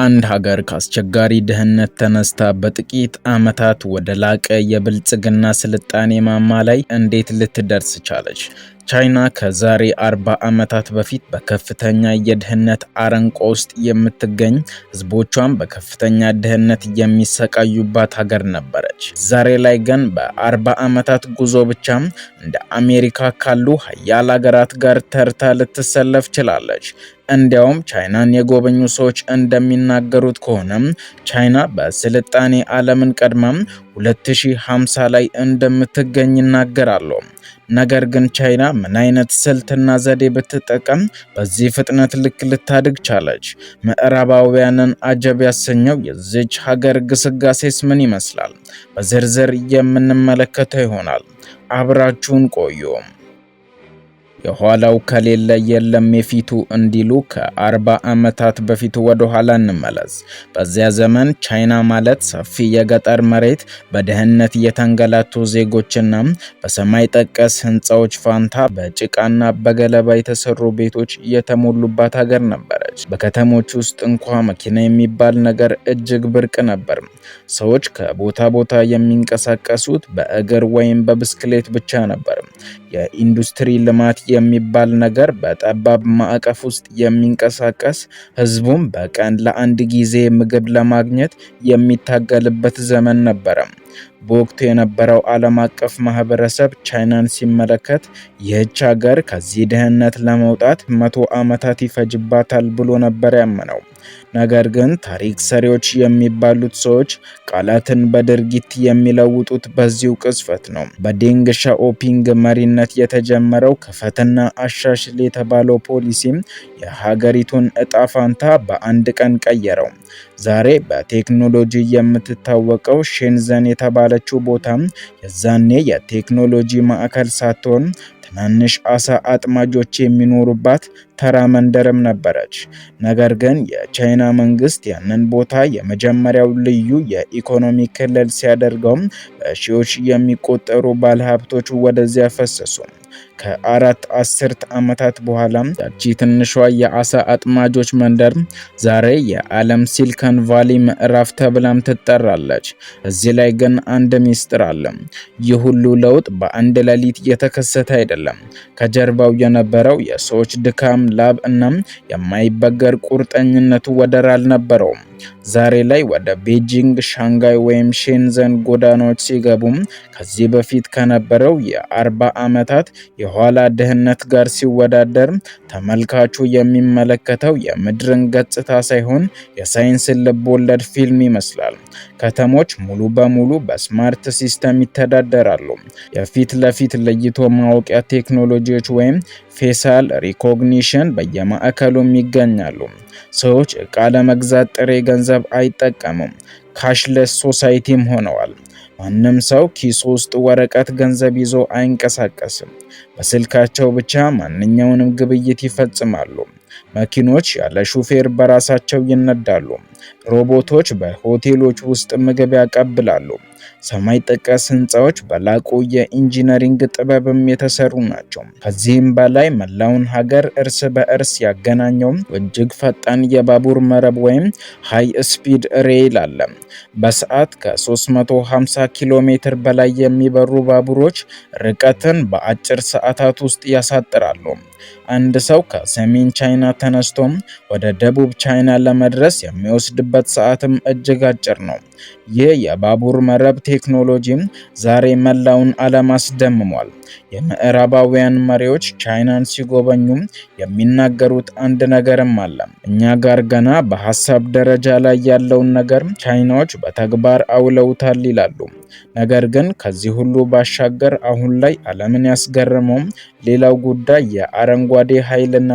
አንድ ሀገር ከአስቸጋሪ ድህነት ተነስታ በጥቂት ዓመታት ወደ ላቀ የብልጽግና ስልጣኔ ማማ ላይ እንዴት ልትደርስ ቻለች? ቻይና ከዛሬ 40 ዓመታት በፊት በከፍተኛ የድህነት አረንቋ ውስጥ የምትገኝ፣ ህዝቦቿም በከፍተኛ ድህነት የሚሰቃዩባት ሀገር ነበረች። ዛሬ ላይ ግን በ40 ዓመታት ጉዞ ብቻ እንደ አሜሪካ ካሉ ሀያል ሀገራት ጋር ተርታ ልትሰለፍ ችላለች። እንዲያውም ቻይናን የጎበኙ ሰዎች እንደሚናገሩት ከሆነ ቻይና በስልጣኔ ዓለምን ቀድማ 2050 ላይ እንደምትገኝ ይናገራሉ። ነገር ግን ቻይና ምን አይነት ስልትና ዘዴ ብትጠቀም በዚህ ፍጥነት ልክ ልታድግ ቻለች? ምዕራባውያንን አጀብ ያሰኘው የዚች ሀገር ግስጋሴስ ምን ይመስላል? በዝርዝር የምንመለከተው ይሆናል። አብራችሁን ቆዩ። የኋላው ከሌለ የለም የፊቱ እንዲሉ ከ40 ዓመታት በፊት ወደ ኋላ እንመለስ። በዚያ ዘመን ቻይና ማለት ሰፊ የገጠር መሬት፣ በድህነት የተንገላቱ ዜጎችና በሰማይ ጠቀስ ህንፃዎች ፋንታ በጭቃና በገለባ የተሰሩ ቤቶች የተሞሉባት ሀገር ነበረች። በከተሞች ውስጥ እንኳ መኪና የሚባል ነገር እጅግ ብርቅ ነበር። ሰዎች ከቦታ ቦታ የሚንቀሳቀሱት በእግር ወይም በብስክሌት ብቻ ነበር። የኢንዱስትሪ ልማት የሚባል ነገር በጠባብ ማዕቀፍ ውስጥ የሚንቀሳቀስ፣ ህዝቡም በቀን ለአንድ ጊዜ ምግብ ለማግኘት የሚታገልበት ዘመን ነበረ። በወቅቱ የነበረው ዓለም አቀፍ ማህበረሰብ ቻይናን ሲመለከት ይህች ሀገር ከዚህ ድህነት ለመውጣት 100 ዓመታት ይፈጅባታል ብሎ ነበር ያመነው። ነገር ግን ታሪክ ሰሪዎች የሚባሉት ሰዎች ቃላትን በድርጊት የሚለውጡት በዚሁ ቅጽበት ነው። በዴንግ ሻኦፒንግ መሪነት የተጀመረው ክፈትና አሻሽል የተባለው ፖሊሲም የሀገሪቱን እጣ ፋንታ በአንድ ቀን ቀየረው። ዛሬ በቴክኖሎጂ የምትታወቀው ሼንዘን የተባለችው ቦታ የዛኔ የቴክኖሎጂ ማዕከል ሳትሆን ትናንሽ አሳ አጥማጆች የሚኖሩባት ተራ መንደርም ነበረች። ነገር ግን የቻይና መንግስት ያንን ቦታ የመጀመሪያው ልዩ የኢኮኖሚ ክልል ሲያደርገው በሺዎች የሚቆጠሩ ባለሀብቶች ወደዚያ ፈሰሱ። ከ4 አስርት ዓመታት በኋላ ያቺ ትንሿ የአሳ አጥማጆች መንደር ዛሬ የዓለም ሲሊኮን ቫሊ ምዕራፍ ተብላም ትጠራለች። እዚህ ላይ ግን አንድ ሚስጥር አለ። ይህ ሁሉ ለውጥ በአንድ ሌሊት የተከሰተ አይደለም። ከጀርባው የነበረው የሰዎች ድካም፣ ላብ እና የማይበገር ቁርጠኝነቱ ወደር አልነበረውም። ዛሬ ላይ ወደ ቤጂንግ፣ ሻንጋይ ወይም ሼንዘን ጎዳናዎች ሲገቡ ከዚህ በፊት ከነበረው የ40 ዓመታት የኋላ ድህነት ጋር ሲወዳደር ተመልካቹ የሚመለከተው የምድርን ገጽታ ሳይሆን የሳይንስ ልቦለድ ፊልም ይመስላል። ከተሞች ሙሉ በሙሉ በስማርት ሲስተም ይተዳደራሉ። የፊት ለፊት ለይቶ ማወቂያ ቴክኖሎጂዎች ወይም ፌሻል ሪኮግኒሽን በየማዕከሉም ይገኛሉ። ሰዎች ዕቃ ለመግዛት ጥሬ ገንዘብ አይጠቀሙም። ካሽለስ ሶሳይቲም ሆነዋል። ማንም ሰው ኪሱ ውስጥ ወረቀት ገንዘብ ይዞ አይንቀሳቀስም። በስልካቸው ብቻ ማንኛውንም ግብይት ይፈጽማሉ። መኪኖች ያለ ሹፌር በራሳቸው ይነዳሉ። ሮቦቶች በሆቴሎች ውስጥ ምግብ ያቀብላሉ። ሰማይ ጠቀስ ህንፃዎች በላቁ የኢንጂነሪንግ ጥበብም የተሰሩ ናቸው። ከዚህም በላይ መላውን ሀገር እርስ በእርስ ያገናኘው እጅግ ፈጣን የባቡር መረብ ወይም ሃይ ስፒድ ሬል አለ። በሰዓት ከ350 ኪሎ ሜትር በላይ የሚበሩ ባቡሮች ርቀትን በአጭር ሰዓታት ውስጥ ያሳጥራሉ። አንድ ሰው ከሰሜን ቻይና ተነስቶም ወደ ደቡብ ቻይና ለመድረስ የሚወስድበት ሰዓትም እጅግ አጭር ነው። ይህ የባቡር መረብ ቴክኖሎጂም ዛሬ መላውን ዓለም አስደምሟል። የምዕራባውያን መሪዎች ቻይናን ሲጎበኙ የሚናገሩት አንድ ነገርም አለ። እኛ ጋር ገና በሐሳብ ደረጃ ላይ ያለውን ነገር ቻይናዎች በተግባር አውለውታል ይላሉ። ነገር ግን ከዚህ ሁሉ ባሻገር አሁን ላይ ዓለምን ያስገረመው ሌላው ጉዳይ የአረንጓዴ ኃይልና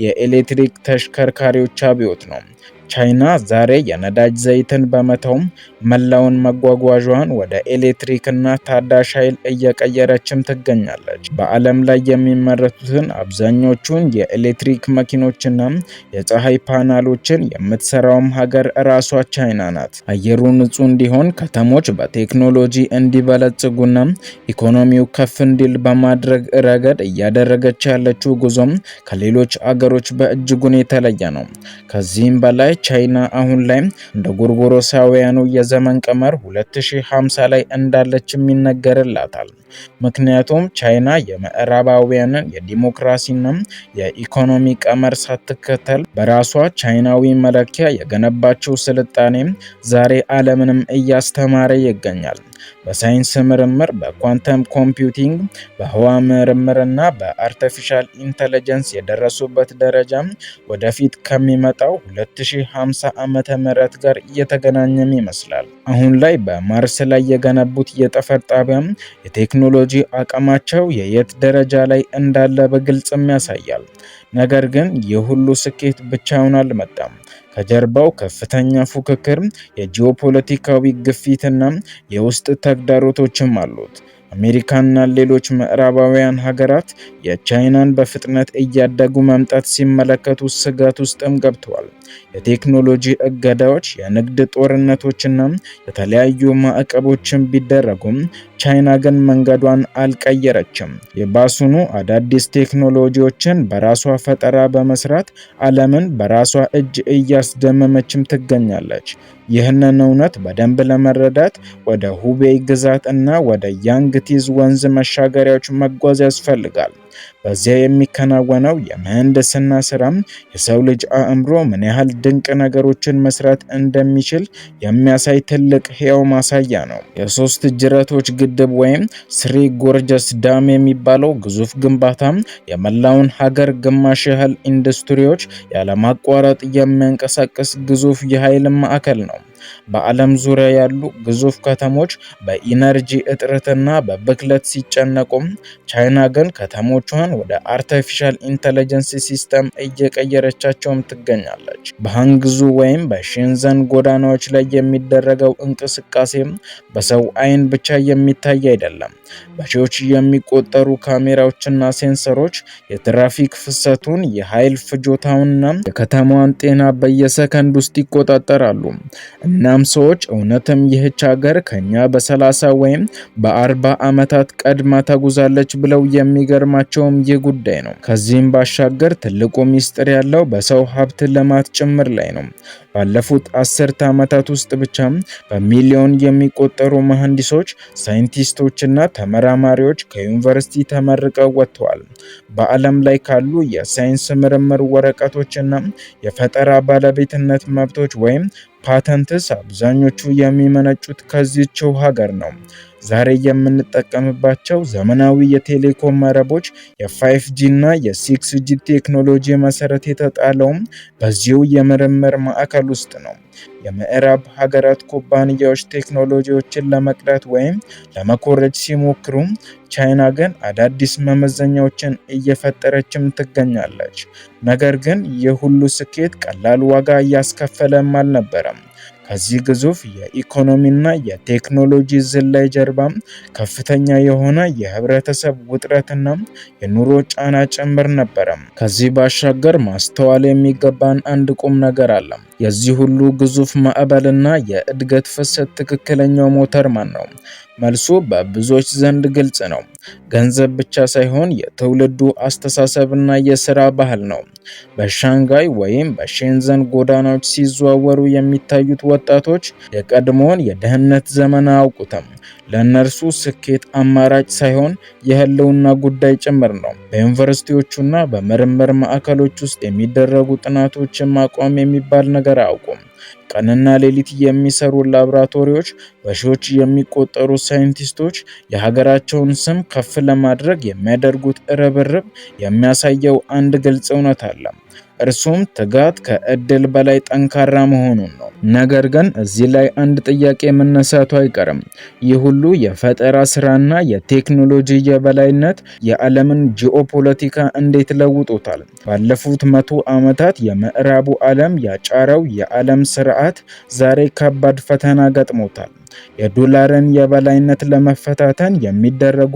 የኤሌክትሪክ ተሽከርካሪዎች አብዮት ነው። ቻይና ዛሬ የነዳጅ ዘይትን በመተው መላውን መጓጓዣዋን ወደ ኤሌክትሪክና ታዳሽ ኃይል እየቀየረችም ትገኛለች። በዓለም ላይ የሚመረቱትን አብዛኞቹን የኤሌክትሪክ መኪኖችና የፀሐይ ፓናሎችን የምትሰራውም ሀገር ራሷ ቻይና ናት። አየሩ ንጹህ እንዲሆን፣ ከተሞች በቴክኖሎጂ እንዲበለጽጉና ኢኮኖሚው ከፍ እንዲል በማድረግ ረገድ እያደረገች ያለችው ጉዞም ከሌሎች አገሮች በእጅጉን የተለየ ነው። ከዚህም በላይ ቻይና አሁን ላይ እንደ ጎርጎሮሳውያኑ የዘመን ቀመር 2050 ላይ እንዳለችም ይነገርላታል። ምክንያቱም ቻይና የምዕራባውያንን የዲሞክራሲና የኢኮኖሚ ቀመር ሳትከተል በራሷ ቻይናዊ መለኪያ የገነባቸው ስልጣኔ ዛሬ ዓለምንም እያስተማረ ይገኛል። በሳይንስ ምርምር፣ በኳንተም ኮምፒውቲንግ፣ በህዋ ምርምርና በአርቲፊሻል ኢንተለጀንስ የደረሱበት ደረጃ ወደፊት ከሚመጣው 2050 ዓመተ ምህረት ጋር እየተገናኘም ይመስላል። አሁን ላይ በማርስ ላይ የገነቡት የጠፈር ጣቢያ የቴክኖሎጂ አቅማቸው የየት ደረጃ ላይ እንዳለ በግልጽም ያሳያል። ነገር ግን ይህ ሁሉ ስኬት ብቻውን አልመጣም። ከጀርባው ከፍተኛ ፉክክር፣ የጂኦፖለቲካዊ ግፊትና የውስጥ ተግዳሮቶችም አሉት። አሜሪካና ሌሎች ምዕራባውያን ሀገራት የቻይናን በፍጥነት እያደጉ መምጣት ሲመለከቱ ስጋት ውስጥም ገብተዋል። የቴክኖሎጂ እገዳዎች፣ የንግድ ጦርነቶችና የተለያዩ ማዕቀቦችን ቢደረጉም ቻይና ግን መንገዷን አልቀየረችም። የባሱኑ አዳዲስ ቴክኖሎጂዎችን በራሷ ፈጠራ በመስራት ዓለምን በራሷ እጅ እያስደመመችም ትገኛለች። ይህንን እውነት በደንብ ለመረዳት ወደ ሁቤይ ግዛት እና ወደ ያንግቲዝ ወንዝ መሻገሪያዎች መጓዝ ያስፈልጋል። በዚያ የሚከናወነው የምህንድስና ስራም የሰው ልጅ አእምሮ ምን ያህል ድንቅ ነገሮችን መስራት እንደሚችል የሚያሳይ ትልቅ ሕያው ማሳያ ነው። የሶስት ጅረቶች ግድብ ወይም ስሪ ጎርጀስ ዳም የሚባለው ግዙፍ ግንባታ የመላውን ሀገር ግማሽ ያህል ኢንዱስትሪዎች ያለማቋረጥ የሚያንቀሳቅስ ግዙፍ የኃይል ማዕከል ነው። በዓለም ዙሪያ ያሉ ግዙፍ ከተሞች በኢነርጂ እጥረትና በብክለት ሲጨነቁም ቻይና ግን ከተሞቿን ወደ አርቲፊሻል ኢንተለጀንስ ሲስተም እየቀየረቻቸውም ትገኛለች። በሃንግዙ ወይም በሼንዘን ጎዳናዎች ላይ የሚደረገው እንቅስቃሴ በሰው አይን ብቻ የሚታይ አይደለም። በሺዎች የሚቆጠሩ ካሜራዎችና ሴንሰሮች የትራፊክ ፍሰቱን፣ የኃይል ፍጆታውንና የከተማዋን ጤና በየሰከንድ ውስጥ ይቆጣጠራሉ። እናም ሰዎች እውነትም ይህች ሀገር ከኛ በ30 ወይም በ40 ዓመታት ቀድማ ተጉዛለች ብለው የሚገርማቸውም ይህ ጉዳይ ነው። ከዚህም ባሻገር ትልቁ ሚስጥር ያለው በሰው ሀብት ልማት ጭምር ላይ ነው። ባለፉት 10 ዓመታት ውስጥ ብቻ በሚሊዮን የሚቆጠሩ መሐንዲሶች፣ ሳይንቲስቶችና ተመራማሪዎች ከዩኒቨርሲቲ ተመርቀው ወጥተዋል። በዓለም ላይ ካሉ የሳይንስ ምርምር ወረቀቶችና የፈጠራ ባለቤትነት መብቶች ወይም ፓተንትስ አብዛኞቹ የሚመነጩት ከዚህችው ሀገር ነው። ዛሬ የምንጠቀምባቸው ዘመናዊ የቴሌኮም መረቦች የ5G እና የ6G ቴክኖሎጂ መሰረት የተጣለውም በዚሁ የምርምር ማዕከል ውስጥ ነው። የምዕራብ ሀገራት ኩባንያዎች ቴክኖሎጂዎችን ለመቅዳት ወይም ለመኮረጅ ሲሞክሩ፣ ቻይና ግን አዳዲስ መመዘኛዎችን እየፈጠረችም ትገኛለች። ነገር ግን ይህ ሁሉ ስኬት ቀላል ዋጋ እያስከፈለም አልነበረም። ከዚህ ግዙፍ የኢኮኖሚና የቴክኖሎጂ ዝላይ ጀርባም ከፍተኛ የሆነ የህብረተሰብ ውጥረትና የኑሮ ጫና ጭምር ነበረ። ከዚህ ባሻገር ማስተዋል የሚገባን አንድ ቁም ነገር አለ። የዚህ ሁሉ ግዙፍ ማዕበልና የእድገት ፍሰት ትክክለኛው ሞተር ማን ነው? መልሱ በብዙዎች ዘንድ ግልጽ ነው። ገንዘብ ብቻ ሳይሆን የትውልዱ አስተሳሰብና የሥራ ባህል ነው። በሻንጋይ ወይም በሼንዘን ጎዳናዎች ሲዘዋወሩ የሚታዩት ወጣቶች የቀድሞውን የድህነት ዘመን አያውቁትም። ለእነርሱ ስኬት አማራጭ ሳይሆን የህልውና ጉዳይ ጭምር ነው። በዩኒቨርሲቲዎቹና በምርምር ማዕከሎች ውስጥ የሚደረጉ ጥናቶችን ማቆም የሚባል ነገር አያውቁም። ቀንና ሌሊት የሚሰሩ ላቦራቶሪዎች፣ በሺዎች የሚቆጠሩ ሳይንቲስቶች የሀገራቸውን ስም ከፍ ለማድረግ የሚያደርጉት ርብርብ የሚያሳየው አንድ ግልጽ እውነት አለ። እርሱም ትጋት ከእድል በላይ ጠንካራ መሆኑን ነው። ነገር ግን እዚህ ላይ አንድ ጥያቄ መነሳቱ አይቀርም። ይህ ሁሉ የፈጠራ ስራና የቴክኖሎጂ የበላይነት የዓለምን ጂኦፖለቲካ እንዴት ለውጦታል? ባለፉት 100 ዓመታት የምዕራቡ ዓለም ያጫረው የዓለም ስርዓት ዛሬ ከባድ ፈተና ገጥሞታል። የዶላርን የበላይነት ለመፈታተን የሚደረጉ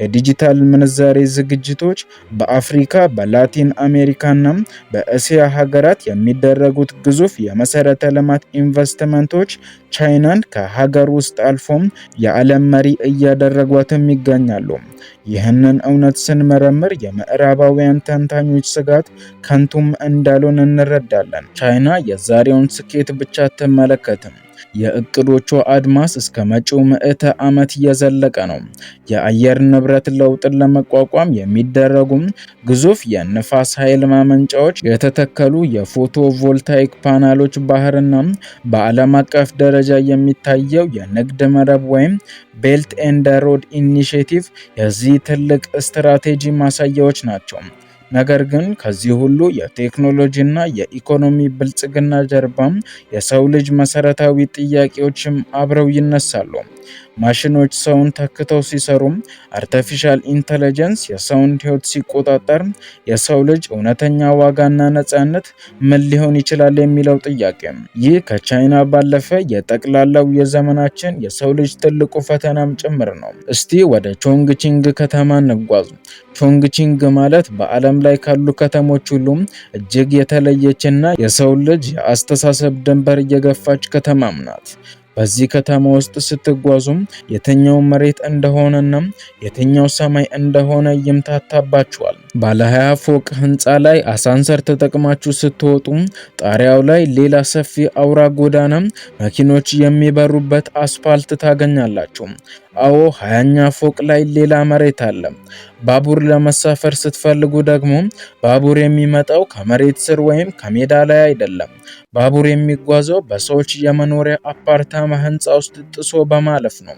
የዲጂታል ምንዛሬ ዝግጅቶች፣ በአፍሪካ በላቲን አሜሪካና በእስያ ሀገራት የሚደረጉት ግዙፍ የመሰረተ ልማት ኢንቨስትመንቶች ቻይናን ከሀገር ውስጥ አልፎም የዓለም መሪ እያደረጓትም ይገኛሉ። ይህንን እውነት ስንመረምር የምዕራባውያን ተንታኞች ስጋት ከንቱም እንዳልሆነ እንረዳለን። ቻይና የዛሬውን ስኬት ብቻ አትመለከትም። የእቅዶቿ አድማስ እስከ መጪው ምዕተ ዓመት እየዘለቀ ነው። የአየር ንብረት ለውጥን ለመቋቋም የሚደረጉ ግዙፍ የንፋስ ኃይል ማመንጫዎች፣ የተተከሉ የፎቶ ቮልታይክ ፓናሎች፣ ባህርና በዓለም አቀፍ ደረጃ የሚታየው የንግድ መረብ ወይም ቤልት ኤንድ ሮድ ኢኒሼቲቭ የዚህ ትልቅ ስትራቴጂ ማሳያዎች ናቸው። ነገር ግን ከዚህ ሁሉ የቴክኖሎጂና የኢኮኖሚ ብልጽግና ጀርባም የሰው ልጅ መሰረታዊ ጥያቄዎችም አብረው ይነሳሉ። ማሽኖች ሰውን ተክተው ሲሰሩም፣ አርቲፊሻል ኢንተለጀንስ የሰውን ሕይወት ሲቆጣጠር፣ የሰው ልጅ እውነተኛ ዋጋና ነፃነት ምን ሊሆን ይችላል የሚለው ጥያቄ ይህ ከቻይና ባለፈ የጠቅላላው የዘመናችን የሰው ልጅ ትልቁ ፈተናም ጭምር ነው። እስቲ ወደ ቾንግቺንግ ከተማ እንጓዝ። ቾንግቺንግ ማለት በዓለም ላይ ካሉ ከተሞች ሁሉም እጅግ የተለየችና የሰው ልጅ የአስተሳሰብ ድንበር እየገፋች ከተማም ናት። በዚህ ከተማ ውስጥ ስትጓዙም የትኛው መሬት እንደሆነና የትኛው ሰማይ እንደሆነ ይምታታባችኋል። ባለ 20 ፎቅ ህንፃ ላይ አሳንሰር ተጠቅማችሁ ስትወጡ ጣሪያው ላይ ሌላ ሰፊ አውራ ጎዳና፣ መኪኖች የሚበሩበት አስፋልት ታገኛላችሁ። አዎ 20ኛ ፎቅ ላይ ሌላ መሬት አለ። ባቡር ለመሳፈር ስትፈልጉ ደግሞ ባቡር የሚመጣው ከመሬት ስር ወይም ከሜዳ ላይ አይደለም። ባቡር የሚጓዘው በሰዎች የመኖሪያ አፓርታማ ህንፃ ውስጥ ጥሶ በማለፍ ነው።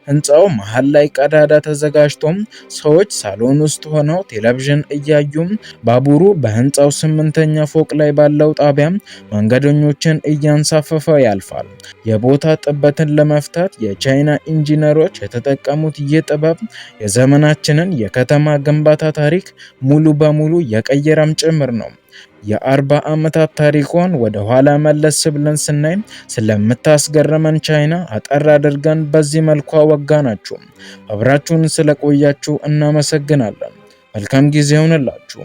ህንፃው መሃል ላይ ቀዳዳ ተዘጋጅቶም ሰዎች ሳሎን ውስጥ ሆነው ቴሌቪዥን እያዩም፣ ባቡሩ በህንፃው 8ኛ ፎቅ ላይ ባለው ጣቢያ መንገደኞችን እያንሳፈፈ ያልፋል። የቦታ ጥበትን ለመፍታት የቻይና ኢንጂነሮች የተጠቀሙት ይህ ጥበብ የዘመናችንን የከተማ ግንባታ ታሪክ ሙሉ በሙሉ የቀየረም ጭምር ነው። የ40 ዓመታት ታሪኳን ወደ ኋላ መለስ ብለን ስናይ ስለምታስገርመን ቻይና አጠር አድርገን በዚህ መልኩ አወጋናችሁ። አብራችሁን ስለቆያችሁ እናመሰግናለን። መልካም ጊዜ ይሁንላችሁ።